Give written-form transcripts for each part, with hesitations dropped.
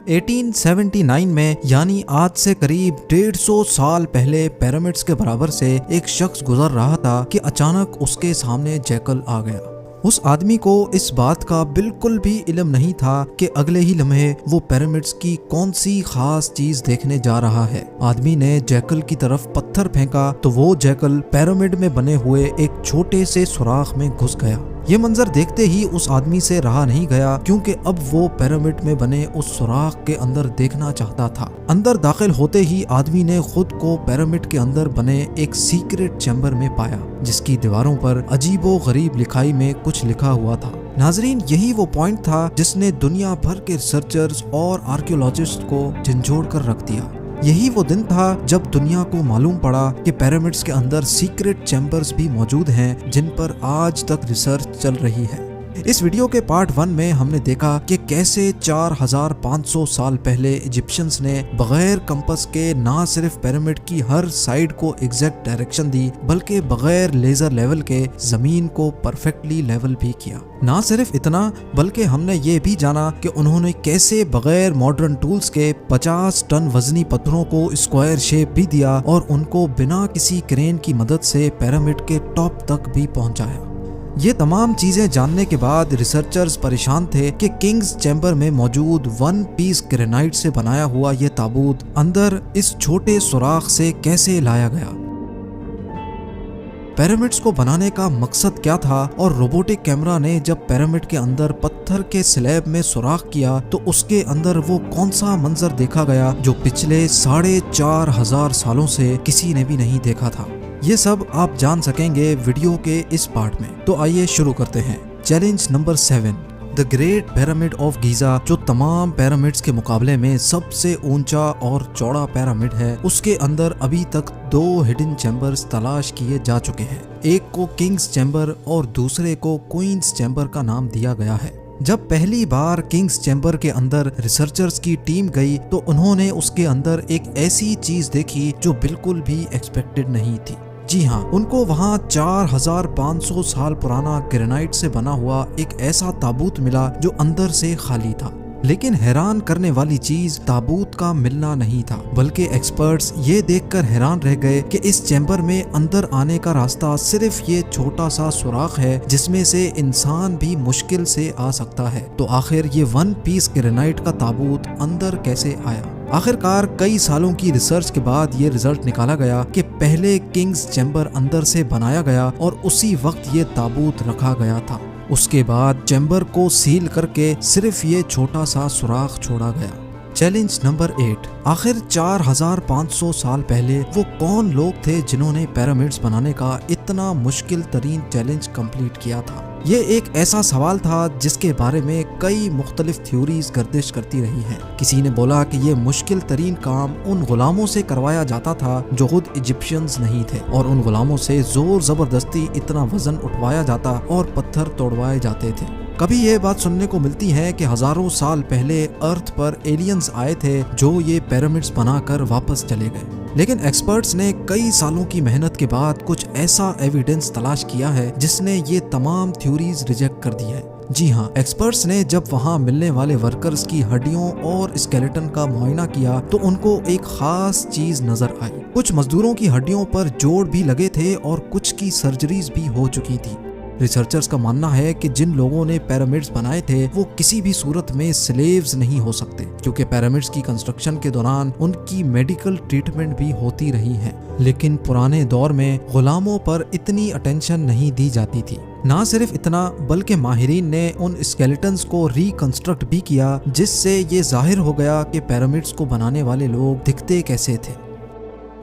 1879 میں یعنی آج سے قریب 150 سال پہلے پیرامڈز کے برابر سے ایک شخص گزر رہا تھا کہ اچانک اس کے سامنے جیکل آ گیا۔ اس آدمی کو اس بات کا بالکل بھی علم نہیں تھا کہ اگلے ہی لمحے وہ پیرامڈز کی کون سی خاص چیز دیکھنے جا رہا ہے۔ آدمی نے جیکل کی طرف پتھر پھینکا تو وہ جیکل پیرامڈ میں بنے ہوئے ایک چھوٹے سے سوراخ میں گھس گیا۔ یہ منظر دیکھتے ہی اس آدمی سے رہا نہیں گیا کیونکہ اب وہ پیرامڈ میں بنے اس سوراخ کے اندر دیکھنا چاہتا تھا۔ اندر داخل ہوتے ہی آدمی نے خود کو پیرامڈ کے اندر بنے ایک سیکرٹ چیمبر میں پایا جس کی دیواروں پر عجیب و غریب لکھائی میں کچھ لکھا ہوا تھا۔ ناظرین، یہی وہ پوائنٹ تھا جس نے دنیا بھر کے ریسرچرز اور آرکیولوجسٹ کو جھنجھوڑ کر رکھ دیا۔ یہی وہ دن تھا جب دنیا کو معلوم پڑا کہ پیرامڈز کے اندر سیکرٹ چیمبرز بھی موجود ہیں جن پر آج تک ریسرچ چل رہی ہے۔ اس ویڈیو کے پارٹ 1 میں ہم نے دیکھا کہ کیسے 4500 سال پہلے ایجپشنز نے بغیر کمپس کے نہ صرف پیرامڈ کی ہر سائیڈ کو ایگزیکٹ ڈائریکشن دی بلکہ بغیر لیزر لیول کے زمین کو پرفیکٹلی لیول بھی کیا۔ نہ صرف اتنا بلکہ ہم نے یہ بھی جانا کہ انہوں نے کیسے بغیر ماڈرن ٹولز کے 50 ٹن وزنی پتھروں کو اسکوائر شیپ بھی دیا اور ان کو بنا کسی کرین کی مدد سے پیرامڈ کے ٹاپ تک بھی پہنچایا۔ یہ تمام چیزیں جاننے کے بعد ریسرچرز پریشان تھے کہ کنگز چیمبر میں موجود 1 پیس گرینائٹ سے بنایا ہوا یہ تابوت اندر اس چھوٹے سوراخ سے کیسے لایا گیا۔ پیرامڈز کو بنانے کا مقصد کیا تھا اور روبوٹک کیمرہ نے جب پیرامڈ کے اندر پتھر کے سلیب میں سوراخ کیا تو اس کے اندر وہ کون سا منظر دیکھا گیا جو پچھلے 4500 سالوں سے کسی نے بھی نہیں دیکھا تھا۔ یہ سب آپ جان سکیں گے ویڈیو کے اس پارٹ میں، تو آئیے شروع کرتے ہیں۔ Challenge number 7، the great pyramid of Giza, جو تمام پیرامڈز کے مقابلے میں سب سے اونچا اور چوڑا پیرامڈ ہے، اس کے اندر ابھی تک 2 ہڈن چیمبرز تلاش کیے جا چکے ہیں۔ ایک کو کنگز چیمبر اور دوسرے کو کوئنز چیمبر کا نام دیا گیا ہے۔ جب پہلی بار کنگز چیمبر کے اندر ریسرچرز کی ٹیم گئی تو انہوں نے اس کے اندر ایک ایسی چیز دیکھی جو بالکل بھی ایکسپیکٹڈ نہیں تھی۔ جی ہاں، ان کو وہاں 4500 سال پرانا گرینائٹ سے بنا ہوا ایک ایسا تابوت ملا جو اندر سے خالی تھا۔ لیکن حیران کرنے والی چیز تابوت کا ملنا نہیں تھا بلکہ ایکسپرٹس یہ دیکھ کر حیران رہ گئے کہ اس چیمبر میں اندر آنے کا راستہ صرف یہ چھوٹا سا سوراخ ہے جس میں سے انسان بھی مشکل سے آ سکتا ہے۔ تو آخر یہ 1 پیس گرینائٹ کا تابوت اندر کیسے آیا؟ آخرکار کئی سالوں کی ریسرچ کے بعد یہ رزلٹ نکالا گیا کہ پہلے کنگز چیمبر اندر سے بنایا گیا اور اسی وقت یہ تابوت رکھا گیا تھا۔ اس کے بعد چیمبر کو سیل کر کے صرف یہ چھوٹا سا سوراخ چھوڑا گیا۔ چیلنج نمبر 8، آخر 4500 سال پہلے وہ کون لوگ تھے جنہوں نے پیرامڈز بنانے کا اتنا مشکل ترین چیلنج کمپلیٹ کیا تھا؟ یہ ایک ایسا سوال تھا جس کے بارے میں کئی مختلف تھیوریز گردش کرتی رہی ہیں۔ کسی نے بولا کہ یہ مشکل ترین کام ان غلاموں سے کروایا جاتا تھا جو خود ایجپشنز نہیں تھے اور ان غلاموں سے زور زبردستی اتنا وزن اٹھوایا جاتا اور پتھر توڑوائے جاتے تھے۔ کبھی یہ بات سننے کو ملتی ہے کہ ہزاروں سال پہلے ارتھ پر ایلینز آئے تھے جو یہ پیرامڈز بنا کر واپس چلے گئے، لیکن ایکسپرٹس نے کئی سالوں کی محنت کے بعد کچھ ایسا ایویڈنس تلاش کیا ہے جس نے یہ تمام تھیوریز ریجیکٹ کر دی ہے۔ جی ہاں، ایکسپرٹس نے جب وہاں ملنے والے ورکرز کی ہڈیوں اور اسکیلیٹن کا معائنہ کیا تو ان کو ایک خاص چیز نظر آئی۔ کچھ مزدوروں کی ہڈیوں پر جوڑ بھی لگے تھے اور کچھ کی سرجریز بھی ہو چکی تھی۔ ریسرچرز کا ماننا ہے کہ جن لوگوں نے پیرامڈز بنائے تھے وہ کسی بھی صورت میں سلیوز نہیں ہو سکتے کیونکہ پیرامڈز کی کنسٹرکشن کے دوران ان کی میڈیکل ٹریٹمنٹ بھی ہوتی رہی ہے۔ لیکن پرانے دور میں غلاموں پر اتنی اٹینشن نہیں دی جاتی تھی۔ نہ صرف اتنا بلکہ ماہرین نے ان اسکیلیٹنز کو ریکنسٹرکٹ بھی کیا جس سے یہ ظاہر ہو گیا کہ پیرامڈز کو بنانے والے لوگ دکھتے کیسے تھے۔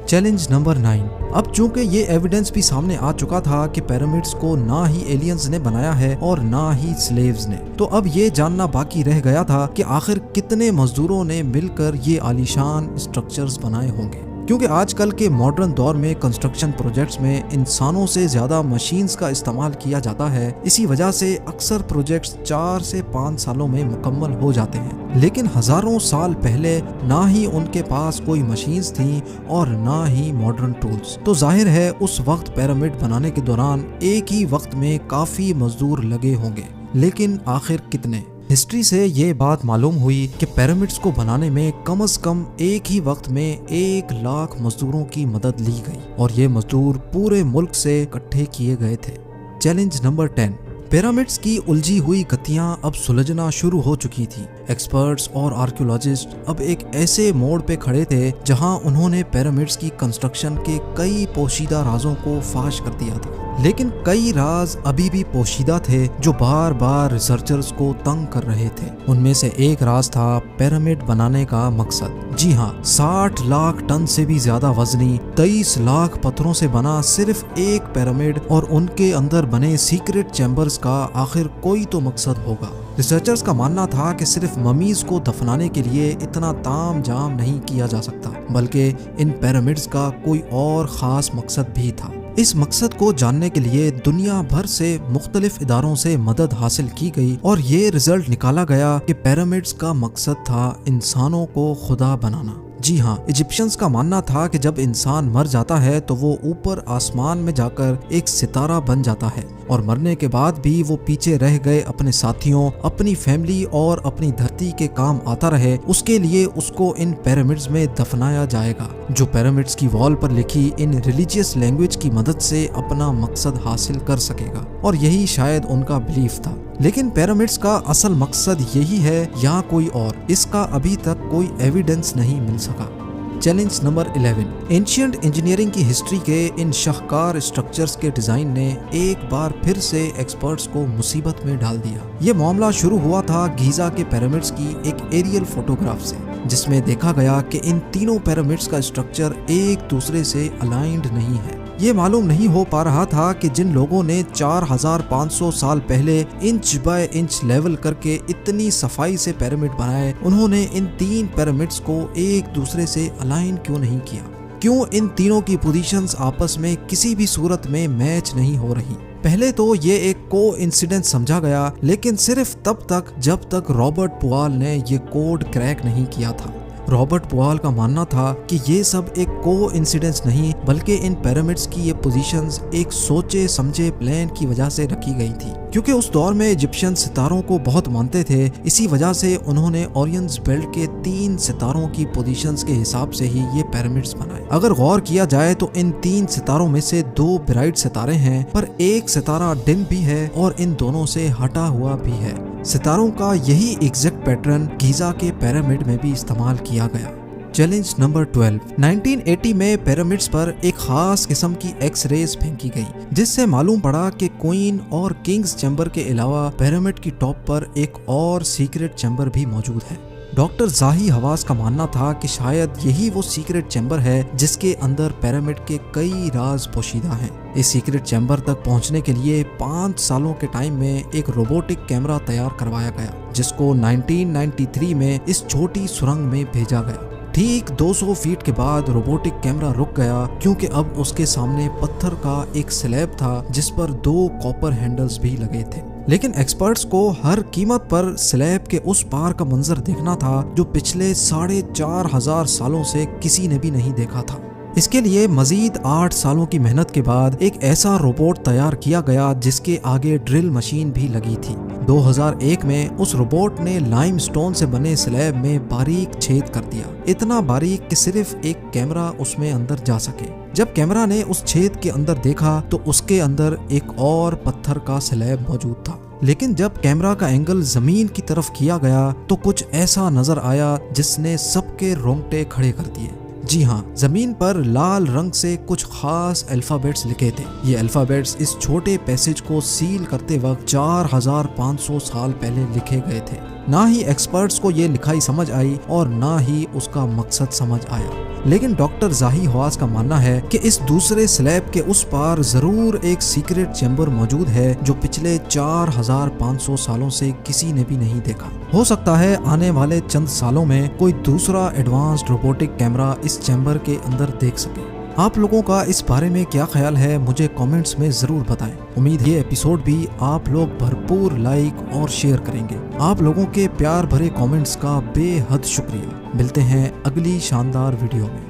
چیلنج نمبر 9، اب چونکہ یہ ایویڈنس بھی سامنے آ چکا تھا کہ پیرامڈز کو نہ ہی ایلینز نے بنایا ہے اور نہ ہی سلیوز نے، تو اب یہ جاننا باقی رہ گیا تھا کہ آخر کتنے مزدوروں نے مل کر یہ عالیشان اسٹرکچرز بنائے ہوں گے، کیونکہ آج کل کے ماڈرن دور میں کنسٹرکشن پروجیکٹس میں انسانوں سے زیادہ مشینز کا استعمال کیا جاتا ہے۔ اسی وجہ سے اکثر پروجیکٹس 4 سے 5 سالوں میں مکمل ہو جاتے ہیں، لیکن ہزاروں سال پہلے نہ ہی ان کے پاس کوئی مشینز تھیں اور نہ ہی ماڈرن ٹولز، تو ظاہر ہے اس وقت پیرامڈ بنانے کے دوران ایک ہی وقت میں کافی مزدور لگے ہوں گے، لیکن آخر کتنے؟ ہسٹری سے یہ بات معلوم ہوئی کہ پیرامڈس کو بنانے میں کم از کم ایک ہی وقت میں 1,00,000 مزدوروں کی مدد لی گئی اور یہ مزدور پورے ملک سے اکٹھے کیے گئے تھے۔ چیلنج نمبر 10، پیرامڈس کی الجھی ہوئی گتیاں اب سلجھنا شروع ہو چکی تھی۔ ایکسپرٹس اور آرکیولوجسٹ اب ایک ایسے موڑ پہ کھڑے تھے جہاں انہوں نے پیرامڈس کی کنسٹرکشن کے کئی پوشیدہ رازوں کو فاش کر دیا تھا، لیکن کئی راز ابھی بھی پوشیدہ تھے جو بار بار ریسرچرز کو تنگ کر رہے تھے۔ ان میں سے ایک راز تھا پیرامڈ بنانے کا مقصد۔ جی ہاں، 60 لاکھ ٹن سے بھی زیادہ وزنی 23 لاکھ پتھروں سے بنا صرف ایک پیرامڈ اور ان کے اندر بنے سیکرٹ چیمبرز کا آخر کوئی تو مقصد ہوگا۔ ریسرچرز کا ماننا تھا کہ صرف ممیز کو دفنانے کے لیے اتنا تام جام نہیں کیا جا سکتا، بلکہ ان پیرامڈز کا کوئی اور خاص مقصد بھی تھا۔ اس مقصد کو جاننے کے لیے دنیا بھر سے مختلف اداروں سے مدد حاصل کی گئی اور یہ رزلٹ نکالا گیا کہ پیرامڈز کا مقصد تھا انسانوں کو خدا بنانا۔ جی ہاں، ایجپشنز کا ماننا تھا کہ جب انسان مر جاتا ہے تو وہ اوپر آسمان میں جا کر ایک ستارہ بن جاتا ہے اور مرنے کے بعد بھی وہ پیچھے رہ گئے اپنے ساتھیوں، اپنی فیملی اور اپنی دھرتی کے کام آتا رہے، اس کے لیے اس کو ان پیرامڈز میں دفنایا جائے گا، جو پیرامڈز کی وال پر لکھی ان ریلیجیس لینگویج کی مدد سے اپنا مقصد حاصل کر سکے گا، اور یہی شاید ان کا بلیف تھا۔ لیکن پیرامڈز کا اصل مقصد یہی ہے یا کوئی اور، اس کا ابھی تک کوئی ایویڈنس نہیں مل سکا۔ چیلنج نمبر 11، اینشینٹ انجینئرنگ کی ہسٹری کے ان شاہکار اسٹرکچرز کے ڈیزائن نے ایک بار پھر سے ایکسپرٹس کو مصیبت میں ڈال دیا۔ یہ معاملہ شروع ہوا تھا گیزا کے پیرامڈز کی ایک ایریل فوٹوگراف سے، جس میں دیکھا گیا کہ ان تینوں پیرامڈز کا اسٹرکچر ایک دوسرے سے الائنڈ نہیں ہے۔ یہ معلوم نہیں ہو پا رہا تھا کہ جن لوگوں نے 4500 سال پہلے انچ بائی انچ لیول کر کے اتنی صفائی سے پیرامڈ بنائے، انہوں نے ان 3 پیرامڈز کو ایک دوسرے سے الائن کیوں نہیں کیا؟ کیوں ان تینوں کی پوزیشنز آپس میں کسی بھی صورت میں میچ نہیں ہو رہی؟ پہلے تو یہ ایک کو انسیڈنٹ سمجھا گیا، لیکن صرف تب تک جب تک رابرٹ پوال نے یہ کوڈ کریک نہیں کیا تھا۔ رابرٹ پوال کا ماننا تھا کہ یہ سب ایک کو انسیڈنس نہیں، بلکہ ان پیرامڈز کی یہ پوزیشنز ایک سوچے سمجھے پلان کی وجہ سے رکھی گئی تھی، کیونکہ اس دور میں ایجپشین ستاروں کو بہت مانتے تھے۔ اسی وجہ سے انہوں نے اورینز بیلٹ کے 3 ستاروں کی پوزیشنز کے حساب سے ہی یہ پیرامڈز بنائے۔ اگر غور کیا جائے تو ان 3 ستاروں میں سے 2 برائٹ ستارے ہیں، پر ایک ستارہ ڈم بھی ہے اور ان دونوں سے ہٹا ہوا بھی ہے۔ ستاروں کا یہی ایگزیکٹ پیٹرن گیزا کے پیرامڈ میں بھی استعمال کیا گیا۔ چیلنج نمبر 12، 1980 میں پیرامڈز پر ایک خاص قسم کی ایکس ریز پھینکی گئی، جس سے معلوم پڑا کہ کوئن اور کنگز چیمبر کے علاوہ پیرامڈ کی ٹاپ پر ایک اور سیکرٹ چیمبر بھی موجود ہے۔ ڈاکٹر زاہی حواس کا ماننا تھا کہ شاید یہی وہ سیکرٹ چیمبر ہے جس کے اندر پیرامڈ کے کئی راز پوشیدہ ہیں۔ اس سیکرٹ چیمبر تک پہنچنے کے لیے 5 سالوں کے ٹائم میں ایک روبوٹک کیمرہ تیار کروایا گیا، جس کو 1993 میں اس چھوٹی سرنگ میں بھیجا گیا۔ ٹھیک 200 فیٹ کے بعد روبوٹک کیمرہ رک گیا، کیونکہ اب اس کے سامنے پتھر کا ایک سلیب تھا جس پر 2 کاپر ہینڈلز بھی لگے تھے۔ لیکن ایکسپرٹس کو ہر قیمت پر سلیب کے اس پار کا منظر دیکھنا تھا جو پچھلے 4500 سالوں سے کسی نے بھی نہیں دیکھا تھا۔ اس کے لیے مزید 8 سالوں کی محنت کے بعد ایک ایسا روبوٹ تیار کیا گیا جس کے آگے ڈرل مشین بھی لگی تھی۔ 2001 میں اس روبوٹ نے لائم سٹون سے بنے سلیب میں باریک چھید کر دیا، اتنا باریک کہ صرف ایک کیمرہ اس میں اندر جا سکے۔ جب کیمرہ نے اس چھید کے اندر دیکھا تو اس کے اندر ایک اور پتھر کا سلیب موجود تھا، لیکن جب کیمرہ کا اینگل زمین کی طرف کیا گیا تو کچھ ایسا نظر آیا جس نے سب کے رونگٹے کھڑے کر دیے۔ جی ہاں، زمین پر لال رنگ سے کچھ خاص الفابیٹس لکھے تھے۔ یہ الفابیٹس اس چھوٹے پیسج کو سیل کرتے وقت 4500 سال پہلے لکھے گئے تھے۔ نہ ہی ایکسپرٹس کو یہ لکھائی سمجھ آئی اور نہ ہی اس کا مقصد سمجھ آیا، لیکن ڈاکٹر زاہی حواس کا ماننا ہے کہ اس دوسرے سلیب کے اس پار ضرور ایک سیکرٹ چیمبر موجود ہے جو پچھلے 4500 سالوں سے کسی نے بھی نہیں دیکھا۔ ہو سکتا ہے آنے والے چند سالوں میں کوئی دوسرا ایڈوانسڈ روبوٹک کیمرہ اس چیمبر کے اندر دیکھ سکے۔ آپ لوگوں کا اس بارے میں کیا خیال ہے مجھے کامنٹس میں ضرور بتائیں۔ امید یہ ایپیسوڈ بھی آپ لوگ بھرپور لائک اور شیئر کریں گے۔ آپ لوگوں کے پیار بھرے کامنٹس کا بے حد شکریہ۔ ملتے ہیں اگلی شاندار ویڈیو میں۔